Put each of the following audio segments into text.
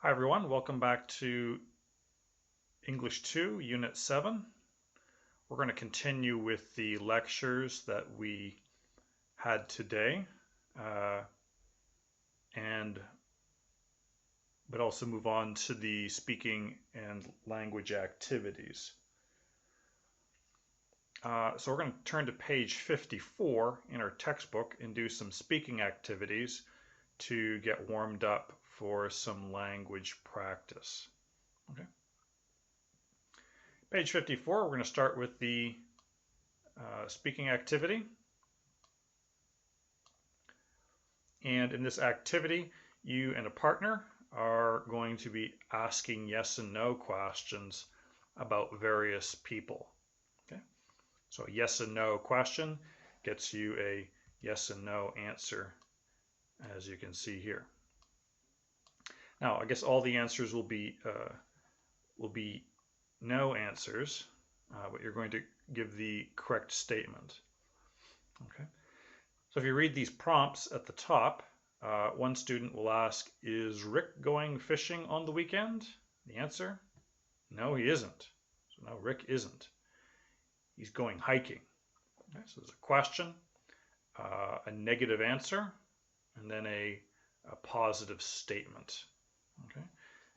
Hi everyone, welcome back to English 2, Unit 7. We're going to continue with the lectures that we had today, but also move on to the speaking and language activities. So we're going to turn to page 54 in our textbook and do some speaking activities to get warmed up for some language practice. Okay. Page 54, we're going to start with the speaking activity. And in this activity, you and a partner are going to be asking yes and no questions about various people. Okay? So a yes and no question gets you a yes and no answer, as you can see here. Now, I guess all the answers will be no answers, but you're going to give the correct statement. Okay. So if you read these prompts at the top, one student will ask, is Rick going fishing on the weekend? The answer, no, he isn't. So no, Rick isn't. He's going hiking. Okay, so there's a question, a negative answer, and then a positive statement. Okay,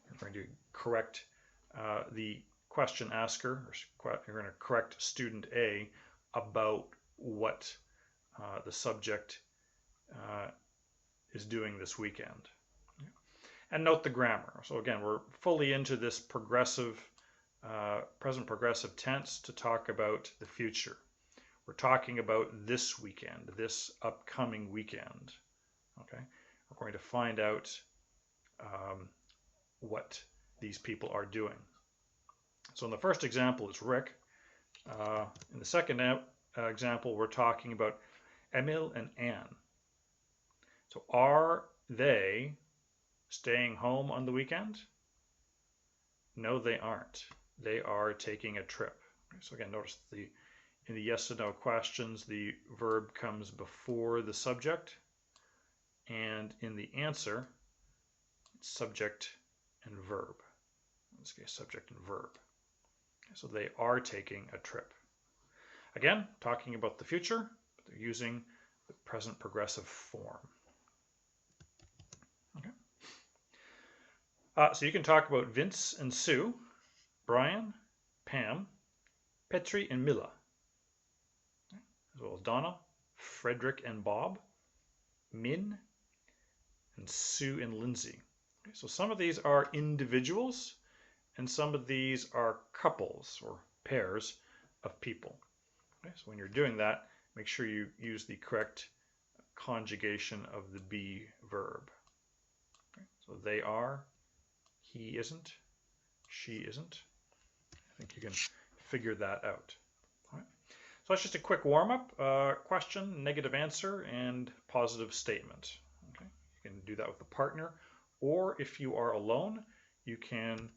you're going to correct the question asker, or you're going to correct student A about what the subject is doing this weekend. Okay. And note the grammar. So again, we're fully into this progressive, present progressive tense to talk about the future. We're talking about this weekend, this upcoming weekend. Okay, we're going to find out what these people are doing. So in the first example, it's Rick. In the second example, we're talking about Emil and Anne. So are they staying home on the weekend? No, they aren't. They are taking a trip. Okay, so again, notice in the yes and no questions, the verb comes before the subject, and in the answer, it's subject and verb. In this case, subject and verb. Okay, so they are taking a trip. Again, talking about the future, but they're using the present progressive form. Okay. So you can talk about Vince and Sue, Brian, Pam, Petri and Mila, okay, as well as Donna, Frederick and Bob, Min, and Sue and Lindsay. Okay, so some of these are individuals, and some of these are couples or pairs of people. Okay, so when you're doing that, make sure you use the correct conjugation of the be verb. Okay, so they are, he isn't, she isn't. I think you can figure that out. All right. So that's just a quick warm-up, question, negative answer, and positive statement. Okay, you can do that with a partner, or if you are alone, you can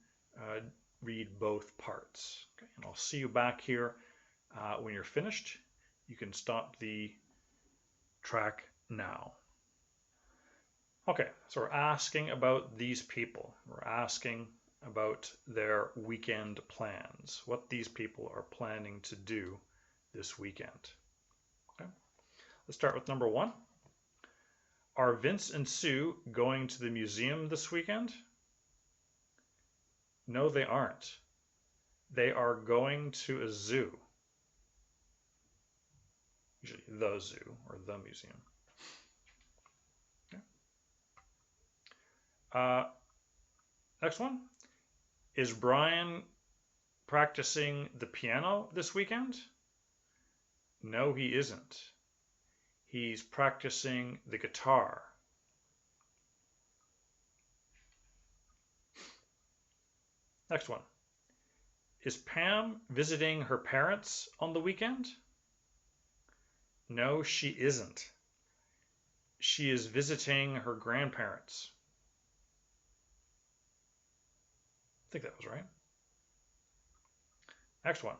read both parts. Okay, and I'll see you back here when you're finished. You can stop the track now. Okay, so we're asking about these people. We're asking about their weekend plans, what these people are planning to do this weekend. Okay, let's start with number one. Are Vince and Sue going to the museum this weekend? No, they aren't. They are going to a zoo. Usually the zoo or the museum. Okay. Next one. Is Brian practicing the piano this weekend? No, he isn't. He's practicing the guitar. Next one. Is Pam visiting her parents on the weekend? No, she isn't. She is visiting her grandparents. I think that was right. Next one.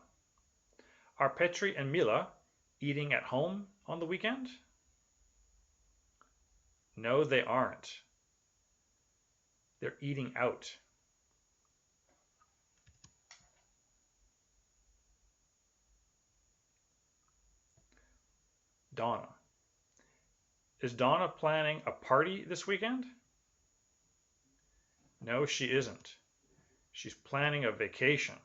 Are Petri and Mila eating at home on the weekend? No, they aren't. They're eating out. Donna. Is Donna planning a party this weekend? No, she isn't. She's planning a vacation.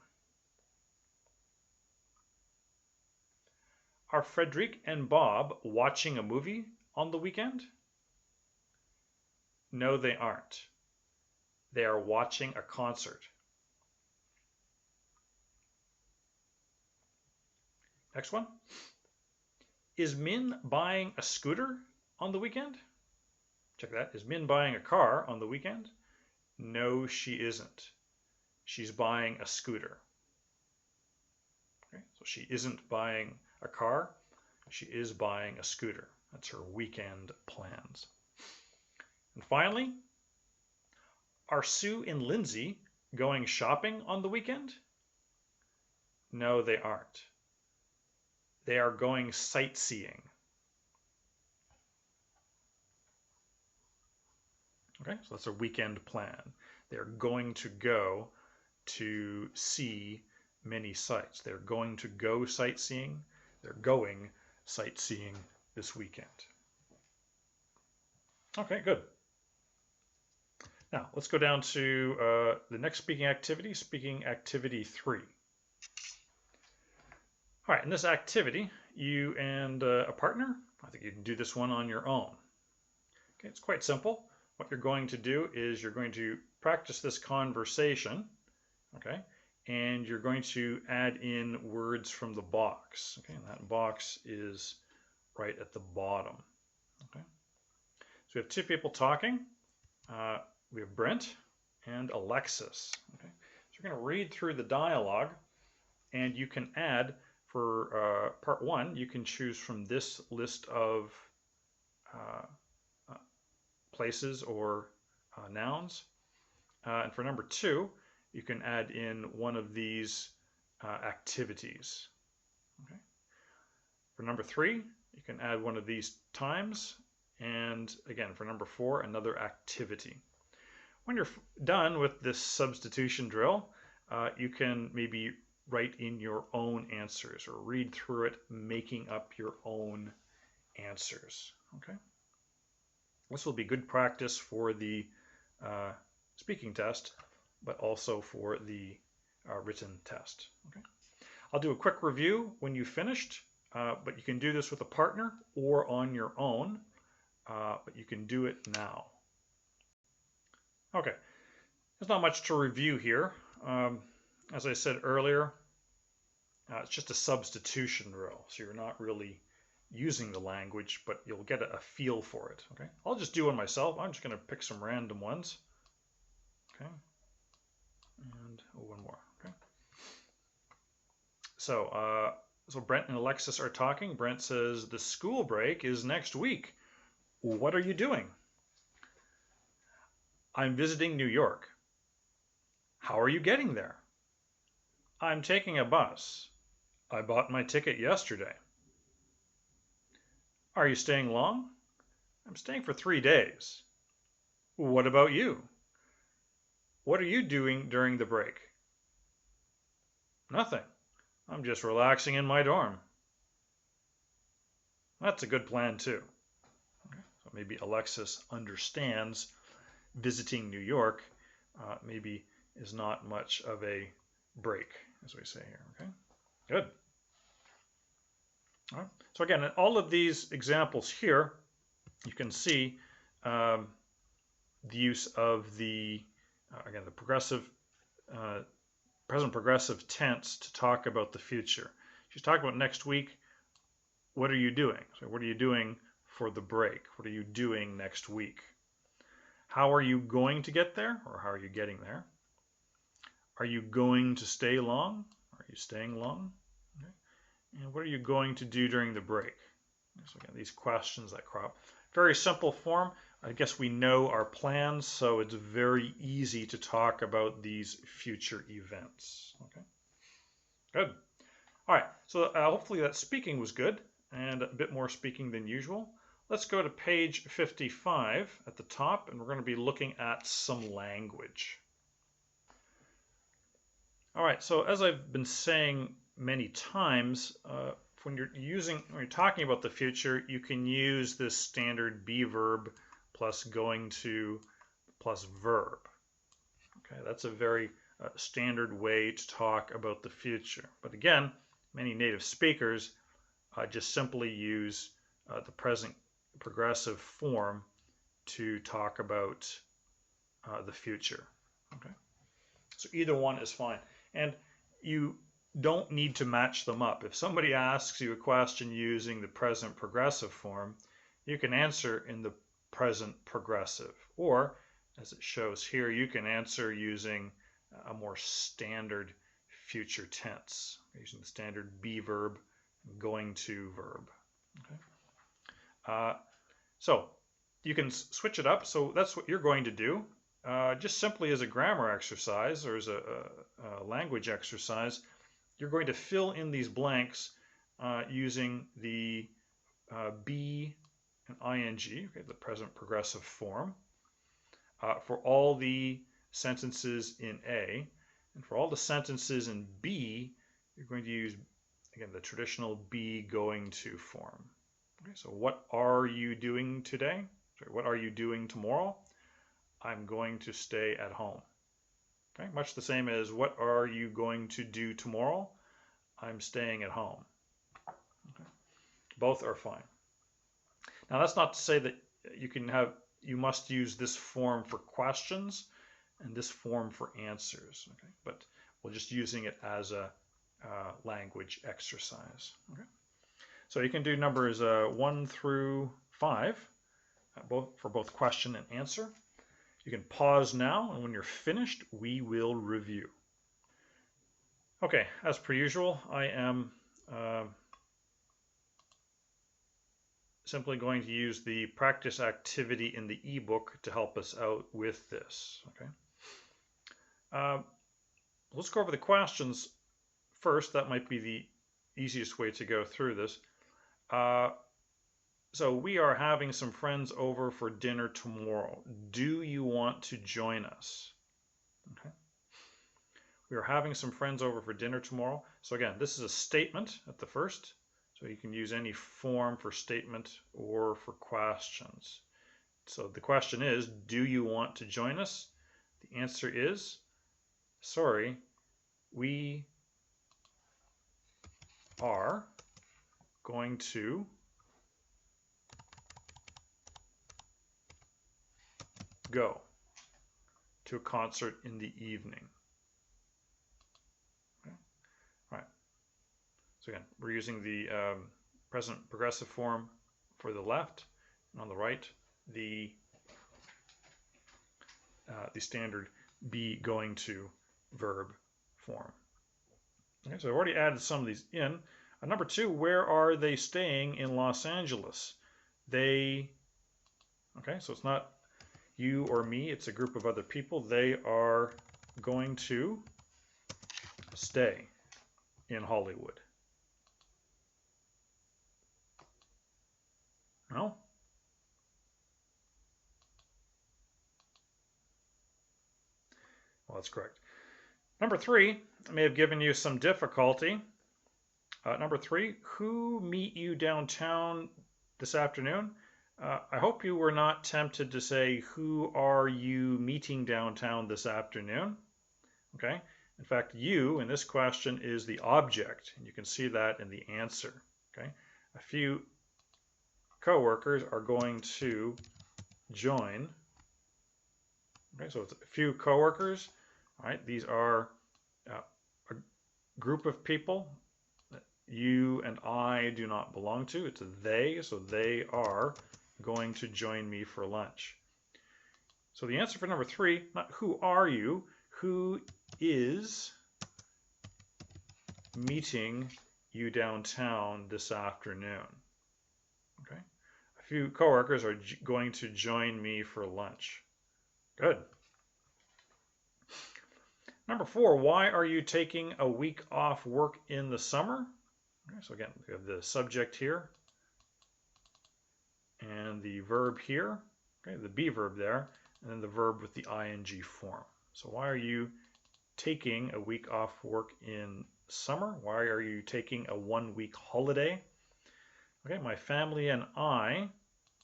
Are Frederick and Bob watching a movie on the weekend? No, they aren't. They are watching a concert. Next one. Is Min buying a scooter on the weekend? Check that. Is Min buying a car on the weekend? No, she isn't. She's buying a scooter. Okay, so she isn't buying a car. She is buying a scooter. That's her weekend plans. And finally, are Sue and Lindsay going shopping on the weekend? No, they aren't. They are going sightseeing. Okay, so that's a weekend plan. They're going to go to see many sights. They're going to go sightseeing. They're going sightseeing this weekend. Okay, good. Now, let's go down to the next speaking activity 3. All right, in this activity, you and a partner, I think you can do this one on your own. Okay, it's quite simple. What you're going to do is you're going to practice this conversation, okay, and you're going to add in words from the box, okay, and that box is right at the bottom, okay. So we have 2 people talking. We have Brent and Alexis, okay. So you're going to read through the dialogue, and you can add for part 1, you can choose from this list of places or nouns. And for number 2, you can add in one of these activities. Okay. For number 3, you can add one of these times. And again, for number 4, another activity. When you're done with this substitution drill, you can maybe write in your own answers or read through it, making up your own answers. Okay. This will be good practice for the speaking test, but also for the written test. Okay. I'll do a quick review when you've finished, but you can do this with a partner or on your own, but you can do it now. Okay, there's not much to review here. As I said earlier, it's just a substitution drill, so you're not really using the language, but you'll get a feel for it. Okay, I'll just do one myself. I'm just going to pick some random ones. Okay, and one more. Okay, so Brent and Alexis are talking. Brent says the school break is next week. What are you doing? I'm visiting New York. How are you getting there? I'm taking a bus. I bought my ticket yesterday. Are you staying long? I'm staying for 3 days. What about you? What are you doing during the break? Nothing. I'm just relaxing in my dorm. That's a good plan too. Okay. So maybe Alexis understands visiting New York maybe is not much of a break, as we say here. Okay, good. All right. So again, in all of these examples here, you can see the use of the again the present progressive tense to talk about the future. She's talking about next week. What are you doing? So what are you doing for the break? What are you doing next week? How are you going to get there, or how are you getting there? Are you going to stay long? Are you staying long? Okay. And what are you going to do during the break? So again, these questions that crop. Very simple form. I guess we know our plans, so it's very easy to talk about these future events. Okay. Good. All right. So hopefully that speaking was good and a bit more speaking than usual. let's go to page 55 at the top, and we're going to be looking at some language. All right, so as I've been saying many times, when you're talking about the future, you can use this standard be verb plus going to plus verb. Okay, that's a very standard way to talk about the future. But again, many native speakers just simply use the present progressive form to talk about the future. Okay, so either one is fine, and you don't need to match them up. If somebody asks you a question using the present progressive form, you can answer in the present progressive, or as it shows here, you can answer using a more standard future tense, using the standard be verb, going to verb. Okay. So you can switch it up. So that's what you're going to do. Just simply as a grammar exercise or as a language exercise, you're going to fill in these blanks using the be and ing, okay, the present progressive form, for all the sentences in A. And for all the sentences in B, you're going to use, again, the traditional be going to form. Okay, so what are you doing today? Sorry, what are you doing tomorrow? I'm going to stay at home. Okay, much the same as what are you going to do tomorrow? I'm staying at home. Okay. Both are fine. Now that's not to say that you must use this form for questions and this form for answers. Okay, but we're just using it as a language exercise. Okay, so you can do numbers 1 through 5, for both question and answer. You can pause now, and when you're finished, we will review. Okay, as per usual, I am simply going to use the practice activity in the ebook to help us out with this. Okay. Let's go over the questions first. That might be the easiest way to go through this. So we are having some friends over for dinner tomorrow. Do you want to join us? Okay. We are having some friends over for dinner tomorrow. So again, this is a statement at the first. So you can use any form for statement or for questions. So the question is, do you want to join us? The answer is, sorry, we are going to go to a concert in the evening. Okay. All right. So again, we're using the present progressive form for the left, and on the right, the standard be going to verb form. Okay, so I've already added some of these in. Number 2, where are they staying in Los Angeles? They, okay, so it's not you or me, it's a group of other people. They are going to stay in Hollywood. No? Well, that's correct. Number 3, I may have given you some difficulty. Number 3, who meet you downtown this afternoon? I hope you were not tempted to say, who are you meeting downtown this afternoon? Okay. In fact, you in this question is the object, and you can see that in the answer. Okay. A few coworkers are going to join. Okay, so it's a few coworkers. All right, these are a group of people that you and I do not belong to. It's a they, so they are going to join me for lunch. So the answer for number 3, not who are you, who is meeting you downtown this afternoon? Okay. A few coworkers are going to join me for lunch. Good. Number 4, why are you taking a week off work in the summer? Okay, so again, we have the subject here and the verb here, okay, the be verb there, and then the verb with the ing form. So why are you taking a week off work in summer? Why are you taking a 1-week holiday? Okay, my family and I,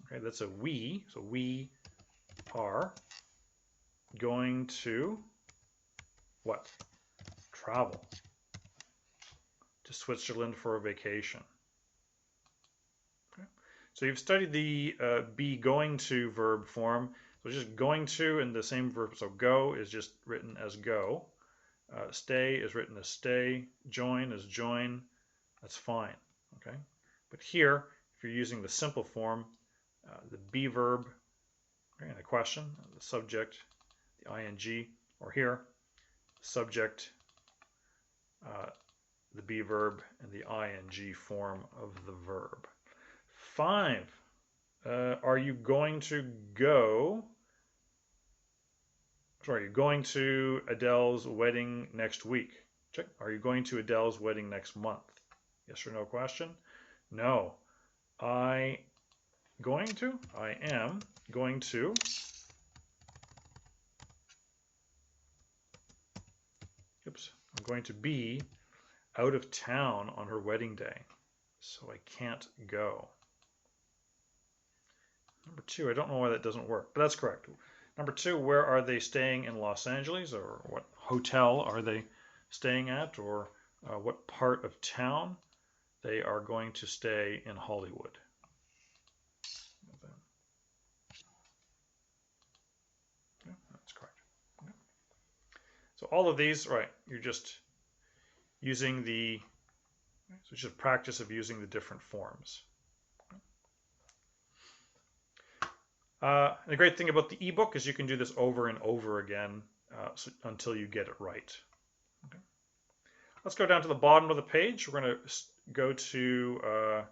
okay, that's a we, so we are going to what? Travel to Switzerland for a vacation. Okay. So you've studied the be going to verb form. So just going to and the same verb. So go is just written as go. Stay is written as stay. Join is join. That's fine. Okay. But here, if you're using the simple form, the be verb, okay, and a question, the subject, the ing, or here, subject, the be verb, and the ing form of the verb. 5. Are you going to go? Sorry, you're going to Adele's wedding next week. Check. Are you going to Adele's wedding next month? Yes or no question? No. I am going to. Oops. I'm going to be out of town on her wedding day, so I can't go. Number 2, I don't know why that doesn't work, but that's correct. Number 2, where are they staying in Los Angeles, or what hotel are they staying at, or what part of town? They are going to stay in Hollywood. Okay, that's correct. Okay. So all of these, right, you're just using the, so it's just practice of using the different forms. The great thing about the ebook is you can do this over and over again until you get it right. Okay. Let's go down to the bottom of the page. We're going to go to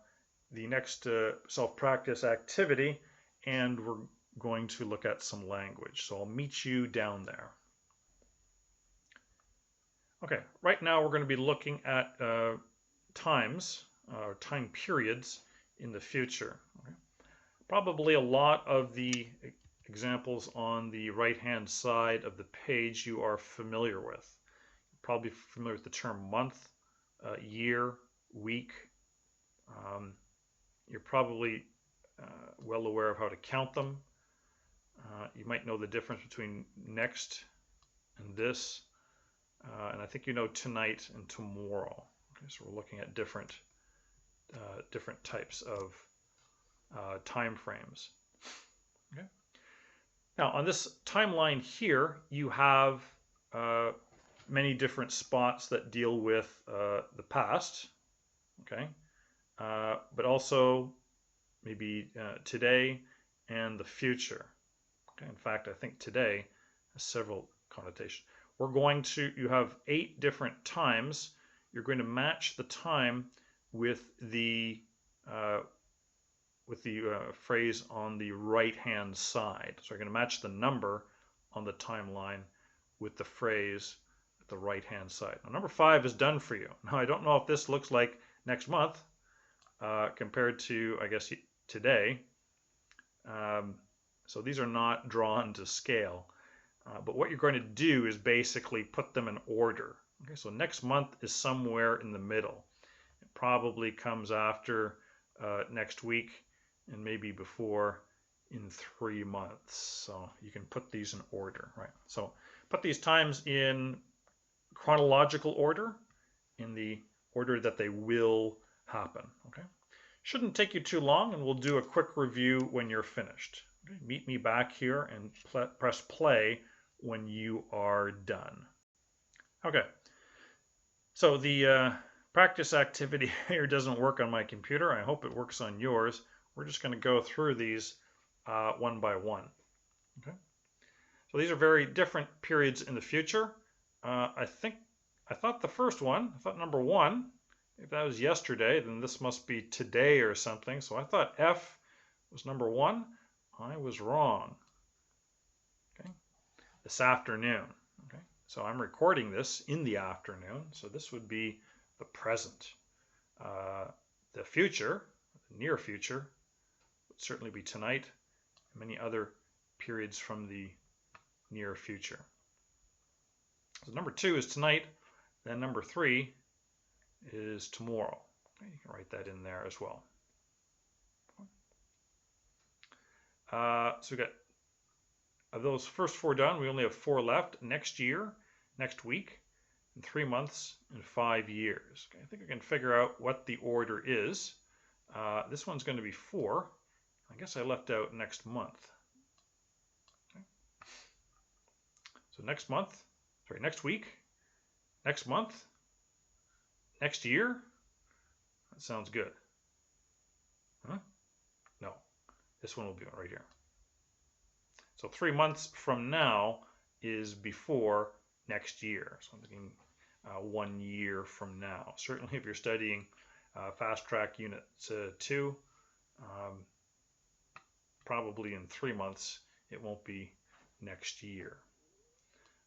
the next self-practice activity, and we're going to look at some language. So I'll meet you down there. Okay, right now we're going to be looking at times, or time periods in the future. Okay. Probably a lot of the examples on the right-hand side of the page you are familiar with. You're probably familiar with the term month, year, week. You're probably well aware of how to count them. You might know the difference between next and this. And I think you know tonight and tomorrow. Okay, so we're looking at different types of time frames. Okay. Now on this timeline here, you have many different spots that deal with the past. Okay, but also maybe today and the future. Okay. In fact, I think today has several connotations. We're going to, you have 8 different times. You're going to match the time with the phrase on the right-hand side. So you're going to match the number on the timeline with the phrase at the right-hand side. Now, number 5 is done for you. Now, I don't know if this looks like next month compared to, I guess, today. So these are not drawn to scale. But what you're going to do is basically put them in order. Okay, so next month is somewhere in the middle. It probably comes after next week and maybe before in 3 months. So you can put these in order, right? So put these times in chronological order, in the order that they will happen. Okay, shouldn't take you too long, and we'll do a quick review when you're finished. Okay? Meet me back here and press play when you are done. Okay, so the practice activity here doesn't work on my computer. I hope it works on yours. We're just going to go through these one by one. Okay, so these are very different periods in the future. I thought the first one, I thought number 1, if that was yesterday, then this must be today or something. So I thought F was number 1. I was wrong. Okay, this afternoon. Okay, so I'm recording this in the afternoon, so this would be the present. The future, the near future, would certainly be tonight, and many other periods from the near future. So number 2 is tonight, then number 3 is tomorrow. Okay, you can write that in there as well. So we got, of those first 4 done, we only have 4 left. Next year, next week, in 3 months, and 5 years. Okay, I think I can figure out what the order is. This one's going to be 4. I guess I left out next month. Okay. So next week, next month, next year. That sounds good. Huh? No, this one will be right here. So 3 months from now is before next year. So I'm thinking 1 year from now. Certainly if you're studying Fast Track Unit 2, probably in 3 months, it won't be next year.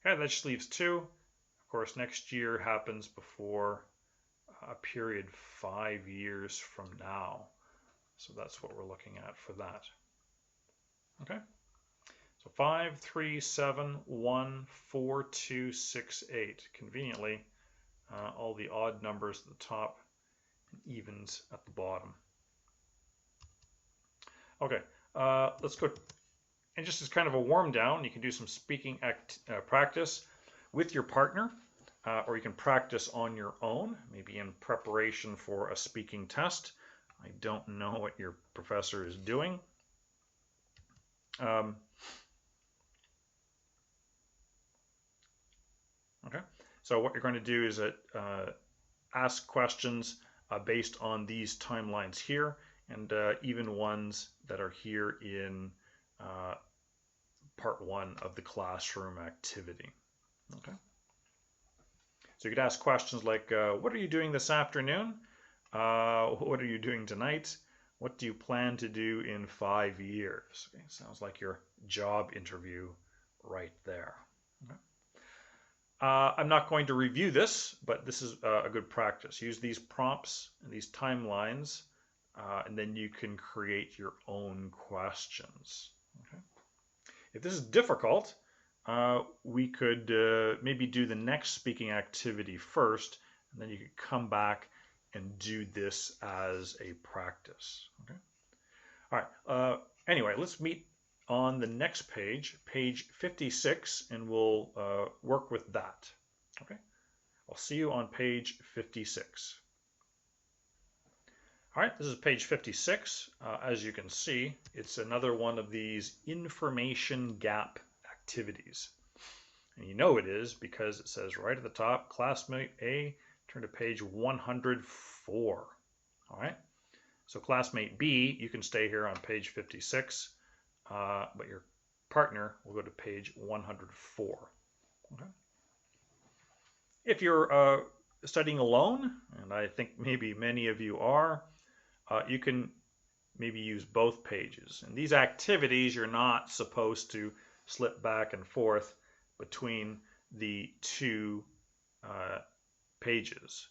Okay, that just leaves 2. Of course, next year happens before a period 5 years from now. So that's what we're looking at for that. Okay. So 5, 3, 7, 1, 4, 2, 6, 8. Conveniently, all the odd numbers at the top and evens at the bottom. Okay, let's go. And just as kind of a warm down, you can do some speaking practice with your partner, or you can practice on your own, maybe in preparation for a speaking test. I don't know what your professor is doing. Okay, so what you're going to do is ask questions based on these timelines here, and even ones that are here in part 1 of the classroom activity. Okay, so you could ask questions like, what are you doing this afternoon? What are you doing tonight? What do you plan to do in 5 years? Okay, sounds like your job interview right there. Okay. I'm not going to review this, but this is a good practice. Use these prompts and these timelines, and then you can create your own questions. Okay. If this is difficult, we could maybe do the next speaking activity first, and then you could come back and do this as a practice. Okay. All right. Anyway, let's meet on the next page, page 56, and we'll work with that. Okay. I'll see you on page 56. All right, this is page 56. As you can see, it's another one of these information gap activities. And you know it is because it says right at the top, classmate A, turn to page 104. All right, so classmate B, you can stay here on page 56, but your partner will go to page 104. Okay. If you're studying alone, and I think maybe many of you are, you can maybe use both pages. And these activities, you're not supposed to slip back and forth between the 2 pages.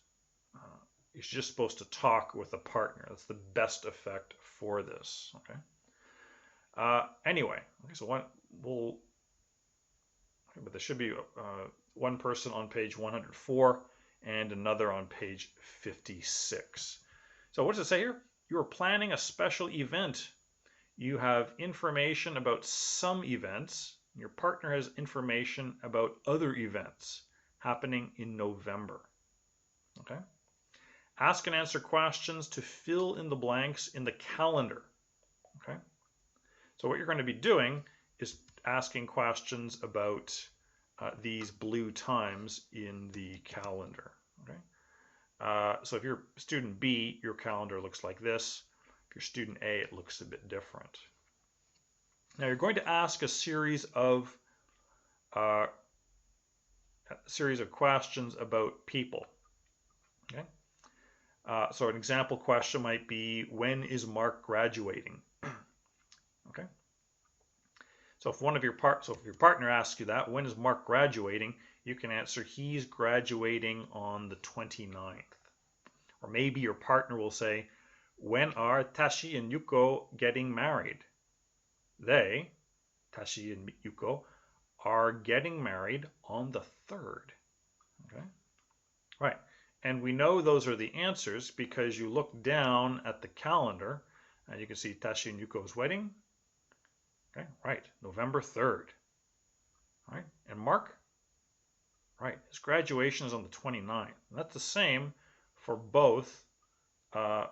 You're just supposed to talk with a partner. That's the best effect for this. Okay. Anyway, okay, so but there should be one person on page 104 and another on page 56. So what does it say here? You are planning a special event. You have information about some events. Your partner has information about other events happening in November. Okay. Ask and answer questions to fill in the blanks in the calendar. Okay. So what you're going to be doing is asking questions about these blue times in the calendar. Okay. So if you're student B, your calendar looks like this. If you're student A, it looks a bit different. Now you're going to ask a series of questions about people. Okay. So an example question might be, when is Mark graduating? Okay. So if your partner asks you that, when is Mark graduating? You can answer, he's graduating on the 29th. Or maybe your partner will say, when are Tashi and Yuko getting married? They, Tashi and Yuko, are getting married on the 3rd. Okay, right. And we know those are the answers because you look down at the calendar and you can see Tashi and Yuko's wedding. Okay, right, November 3rd. All right, and Mark, right, his graduation is on the 29th. And that's the same for both of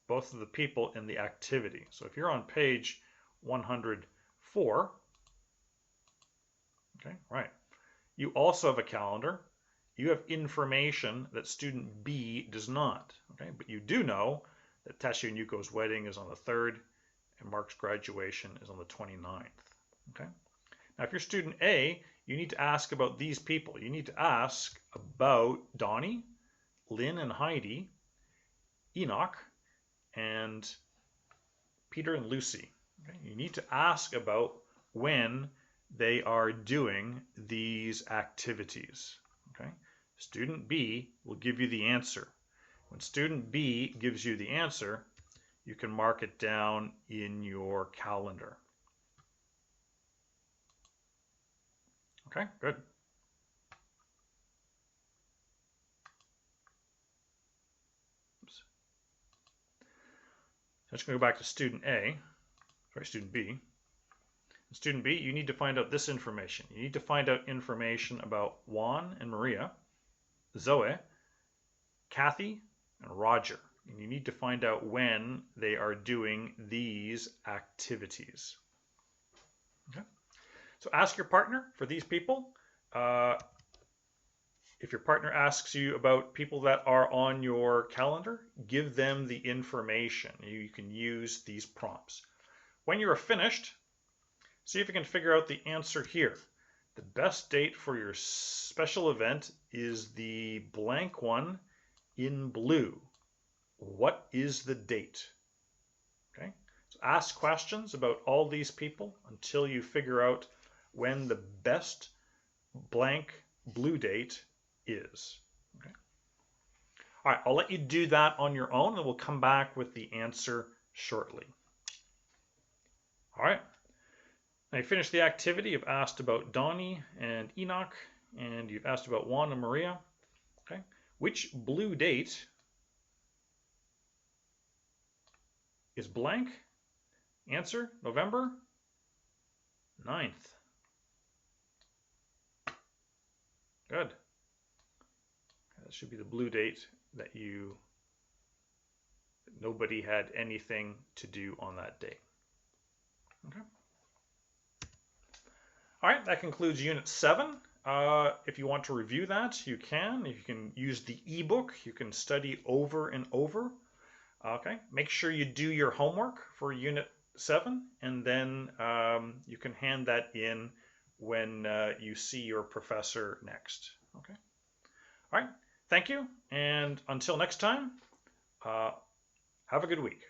the people in the activity. So if you're on page 104, okay, right, you also have a calendar. You have information that student B does not, okay? But you do know that Tashi and Yuko's wedding is on the 3rd and Mark's graduation is on the 29th, okay? Now, if you're student A, you need to ask about these people. You need to ask about Donnie, Lynn and Heidi, Enoch, and Peter and Lucy. Okay? You need to ask about when they are doing these activities, okay? Student B will give you the answer. When student B gives you the answer, you can mark it down in your calendar. Okay, good. Oops. I'm just going to go back to student B. Student B, you need to find out this information. You need to find out information about Juan and Maria, Zoe, Kathy, and Roger. And you need to find out when they are doing these activities. Okay. So ask your partner for these people. If your partner asks you about people that are on your calendar, give them the information. You can use these prompts. When you are finished, see if you can figure out the answer here. The best date for your special event is the blank one in blue. What is the date? Okay, so ask questions about all these people until you figure out when the best blank blue date is. Okay. All right, I'll let you do that on your own and we'll come back with the answer shortly. All right. Now you finished the activity. You've asked about Donnie and Enoch, and you've asked about Juan and Maria. Okay, which blue date is blank? Answer, November 9th. Good. That should be the blue date that nobody had anything to do on that day. Okay. All right, that concludes Unit 7. If you want to review that, you can. If you can use the ebook, you can study over and over. Okay, make sure you do your homework for Unit 7, and then you can hand that in when you see your professor next. Okay. All right, thank you, and until next time, have a good week.